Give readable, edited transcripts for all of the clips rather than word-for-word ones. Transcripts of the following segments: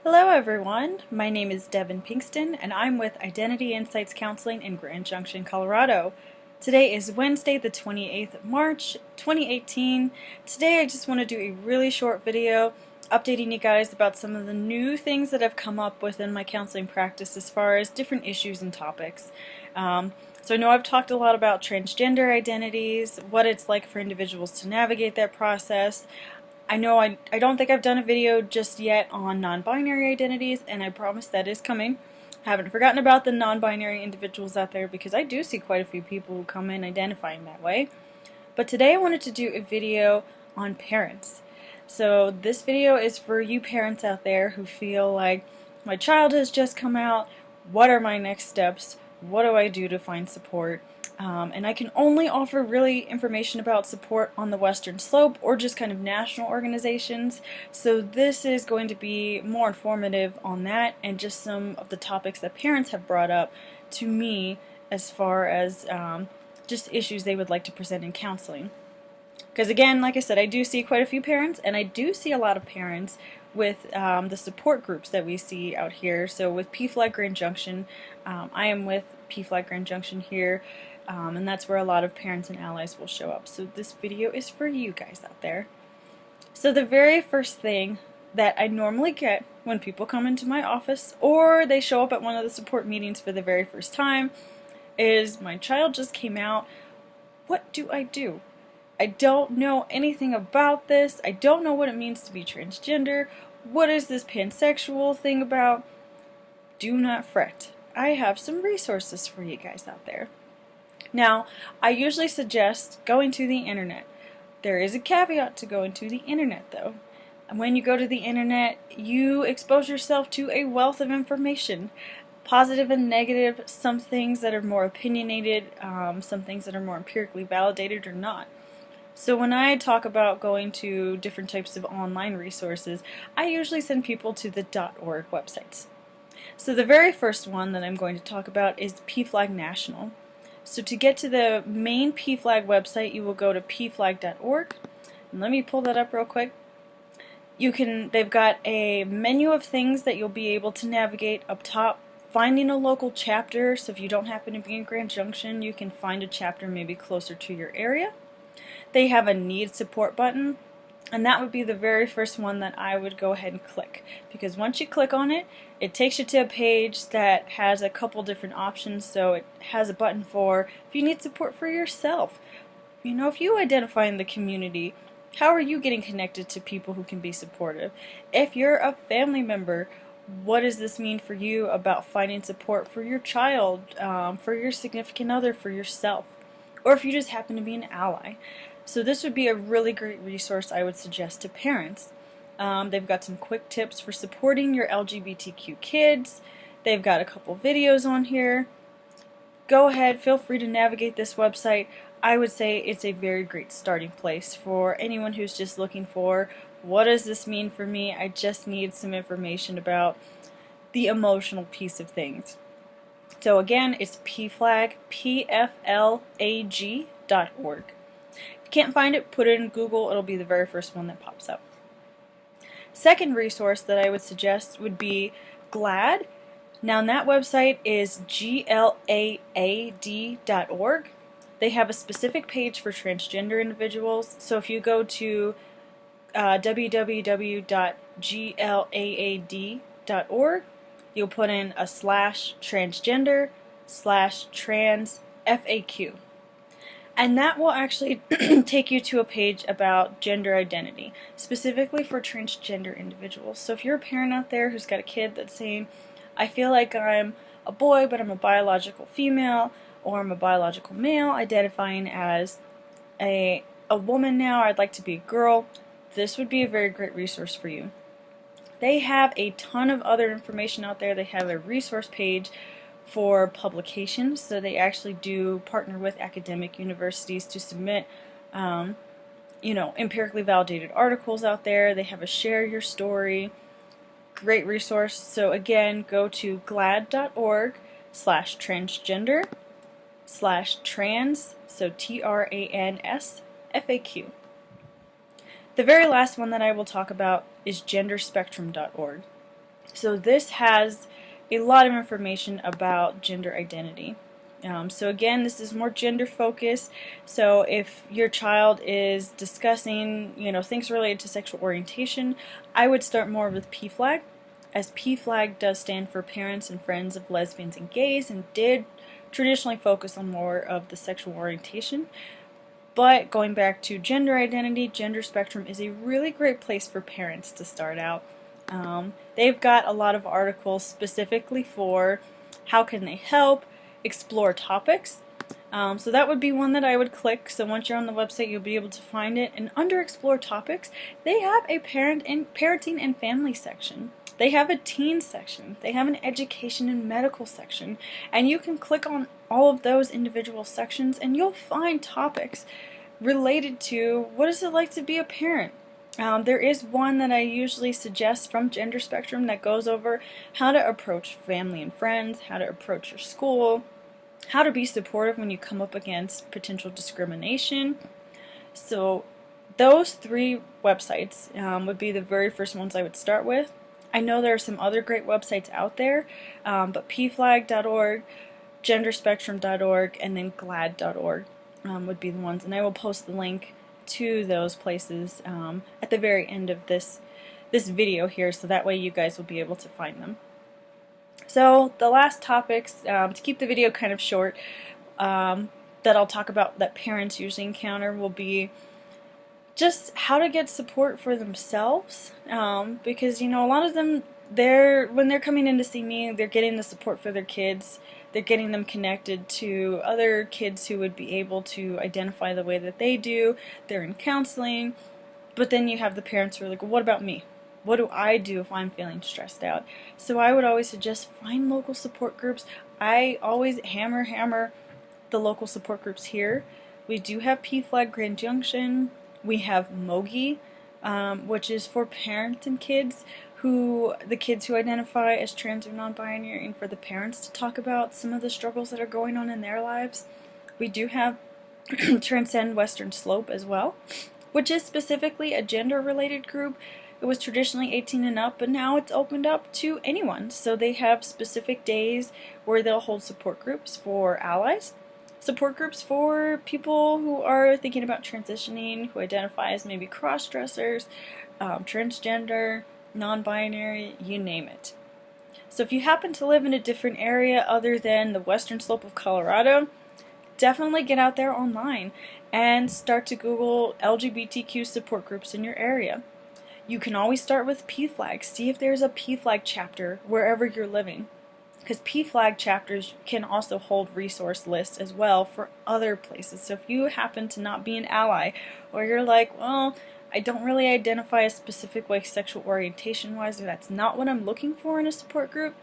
Hello everyone, my name is Devin Pinkston and I'm with Identity Insights Counseling in Grand Junction, Colorado. Today is Wednesday the 28th of March 2018. Today I just want to do a really short video updating you guys about some of the new things that have come up within my counseling practice as far as different issues and topics. So I know I've talked a lot about transgender identities, what it's like for individuals to navigate that process. I know I don't think I've done a video just yet on non-binary identities, and I promise that is coming. I haven't forgotten about the non-binary individuals out there because I do see quite a few people who come in identifying that way. But today I wanted to do a video on parents. So this video is for you parents out there who feel like my child has just come out, what are my next steps, what do I do to find support? And I can only offer really information about support on the Western Slope or just kind of national organizations. So this is going to be more informative on that and just some of the topics that parents have brought up to me as far as just issues they would like to present in counseling. Because again, like I said, I do see quite a few parents, and I do see a lot of parents with the support groups that we see out here. So with PFLAG Grand Junction, I am with PFLAG Grand Junction here, and that's where a lot of parents and allies will show up. So this video is for you guys out there. So the very first thing that I normally get when people come into my office or they show up at one of the support meetings for the very first time is, my child just came out, what do I do? I don't know anything about this. I don't know what it means to be transgender. What is this pansexual thing about? Do not fret. I have some resources for you guys out there. Now, I usually suggest going to the internet. There is a caveat to going to the internet though. And when you go to the internet, you expose yourself to a wealth of information. Positive and negative, some things that are more opinionated, some things that are more empirically validated or not. So when I talk about going to different types of online resources, I usually send people to the .org websites. So the very first one that I'm going to talk about is PFLAG National. So to get to the main PFLAG website, you will go to pflag.org. And let me pull that up real quick. They've got a menu of things that you'll be able to navigate up top. Finding a local chapter, so if you don't happen to be in Grand Junction, you can find a chapter maybe closer to your area. They have a need support button, and that would be the very first one that I would go ahead and click, because once you click on it, it takes you to a page that has a couple different options. So it has a button for if you need support for yourself. You know, if you identify in the community, how are you getting connected to people who can be supportive? If you're a family member, what does this mean for you about finding support for your child, for your significant other, for yourself? Or if you just happen to be an ally. So this would be a really great resource I would suggest to parents. They've got some quick tips for supporting your LGBTQ kids. They've got a couple videos on here. Go ahead, feel free to navigate this website. I would say it's a very great starting place for anyone who's just looking for, what does this mean for me? I just need some information about the emotional piece of things. So again, it's PFLAG, PFLAG.org. If you can't find it, put it in Google. It'll be the very first one that pops up. Second resource that I would suggest would be GLAAD. Now that website is GLAAD.org. They have a specific page for transgender individuals. So if you go to www.glaad.org, you'll put in a /transgender/trans FAQ. And that will actually take you to a page about gender identity, specifically for transgender individuals. So if you're a parent out there who's got a kid that's saying, I feel like I'm a boy but I'm a biological female, or I'm a biological male identifying as a woman now, I'd like to be a girl, this would be a very great resource for you. They have a ton of other information out there. They have a resource page for publications, so they actually do partner with academic universities to submit empirically validated articles out there. They have a share your story, great resource. So again, go to glaad.org/transgender/trans, so TRANS FAQ. The very last one that I will talk about is genderspectrum.org. So this has a lot of information about gender identity. So again, this is more gender focused. So if your child is discussing, things related to sexual orientation, I would start more with PFLAG, as PFLAG does stand for Parents and Friends of Lesbians and Gays, and did traditionally focus on more of the sexual orientation. But going back to gender identity, Gender Spectrum is a really great place for parents to start out. They've got a lot of articles specifically for how can they help, explore topics. So that would be one that I would click. So once you're on the website, you'll be able to find it. And under Explore Topics, they have a parenting and family section. They have a teen section. They have an education and medical section. And you can click on all of those individual sections and you'll find topics related to what is it like to be a parent. There is one that I usually suggest from Gender Spectrum that goes over how to approach family and friends, how to approach your school, how to be supportive when you come up against potential discrimination. So those 3 websites would be the very first ones I would start with. I know there are some other great websites out there, but pflag.org, genderspectrum.org, and then GLAAD.org would be the ones. And I will post the link to those places at the very end of this video here, so that way you guys will be able to find them. So the last topics, to keep the video kind of short, that I'll talk about that parents usually encounter will be just how to get support for themselves, because a lot of them, when they're coming in to see me, they're getting the support for their kids. They're getting them connected to other kids who would be able to identify the way that they do. They're in counseling. But then you have the parents who are like, well, what about me? What do I do if I'm feeling stressed out? So I would always suggest find local support groups. I always hammer the local support groups here. We do have PFLAG Grand Junction. We have MOGI, which is for parents and kids the kids who identify as trans or non-binary, and for the parents to talk about some of the struggles that are going on in their lives. We do have Transcend Western Slope as well, which is specifically a gender-related group. It was traditionally 18 and up, but now it's opened up to anyone. So they have specific days where they'll hold support groups for allies, support groups for people who are thinking about transitioning, who identify as maybe cross-dressers, transgender, non-binary, you name it. So if you happen to live in a different area other than the western slope of Colorado, definitely get out there online and start to Google LGBTQ support groups in your area. You can always start with PFLAG. See if there's a PFLAG chapter wherever you're living, because PFLAG chapters can also hold resource lists as well for other places. So if you happen to not be an ally, or you're like, well, I don't really identify a specific way sexual orientation wise, or that's not what I'm looking for in a support group,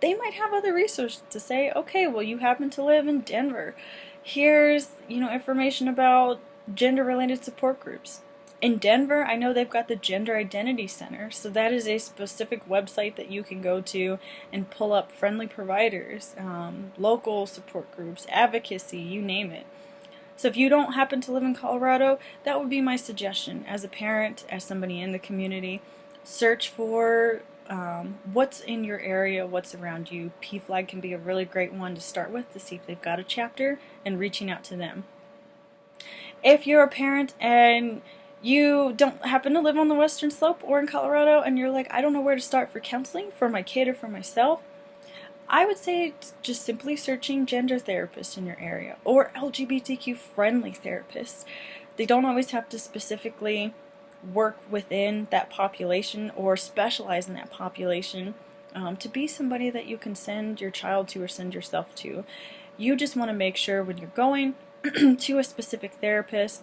they might have other resources to say, okay, well, you happen to live in Denver. Here's, information about gender related support groups. In Denver, I know they've got the Gender Identity Center, so that is a specific website that you can go to and pull up friendly providers, local support groups, advocacy, you name it. So if you don't happen to live in Colorado, that would be my suggestion as a parent, as somebody in the community. Search for what's in your area, what's around you. PFLAG can be a really great one to start with to see if they've got a chapter and reaching out to them. If you're a parent and you don't happen to live on the Western Slope or in Colorado and you're like, I don't know where to start for counseling for my kid or for myself, I would say just simply searching gender therapists in your area or LGBTQ friendly therapists. They don't always have to specifically work within that population or specialize in that population to be somebody that you can send your child to or send yourself to. You just want to make sure when you're going to a specific therapist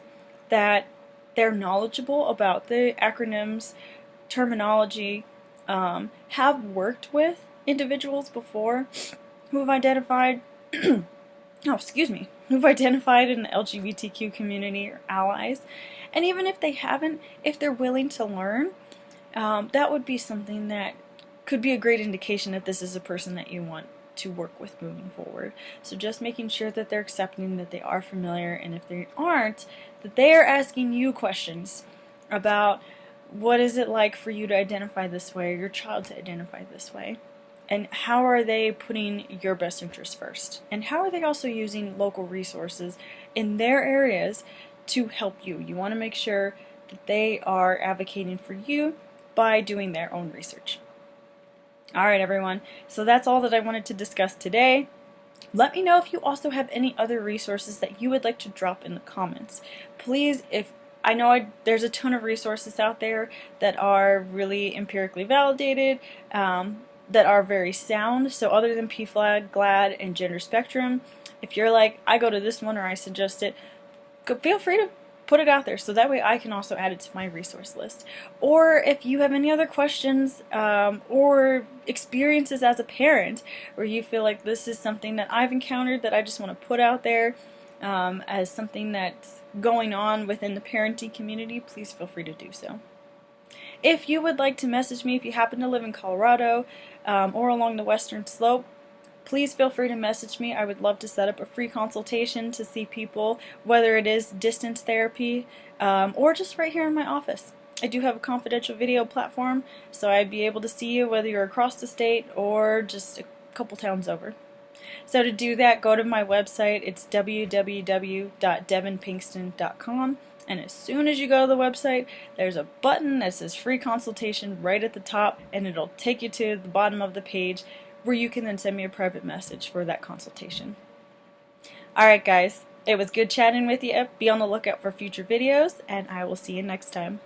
that they're knowledgeable about the acronyms, terminology, have worked with individuals before who've identified who've identified in the LGBTQ community or allies. And even if they haven't, if they're willing to learn, that would be something that could be a great indication that this is a person that you want to work with moving forward. So just making sure that they're accepting, that they are familiar, and if they aren't, that they are asking you questions about what is it like for you to identify this way, or your child to identify this way? And how are they putting your best interest first? And how are they also using local resources in their areas to help you? You want to make sure that they are advocating for you by doing their own research. Alright everyone, so that's all that I wanted to discuss today. Let me know if you also have any other resources that you would like to drop in the comments. Please, there's a ton of resources out there that are really empirically validated, that are very sound. So other than PFLAG, GLAAD, and Gender Spectrum, if you're like, I go to this one or I suggest it, feel free to put it out there so that way I can also add it to my resource list. Or if you have any other questions or experiences as a parent where you feel like this is something that I've encountered that I just want to put out there as something that's going on within the parenting community, please feel free to do so. If you would like to message me, if you happen to live in Colorado or along the Western Slope, please feel free to message me. I would love to set up a free consultation to see people, whether it is distance therapy or just right here in my office. I do have a confidential video platform, so I'd be able to see you whether you're across the state or just a couple towns over. So to do that, go to my website. It's www.devonpinkston.com. And as soon as you go to the website, there's a button that says free consultation right at the top, and it'll take you to the bottom of the page where you can then send me a private message for that consultation. Alright guys, it was good chatting with you. Be on the lookout for future videos, and I will see you next time.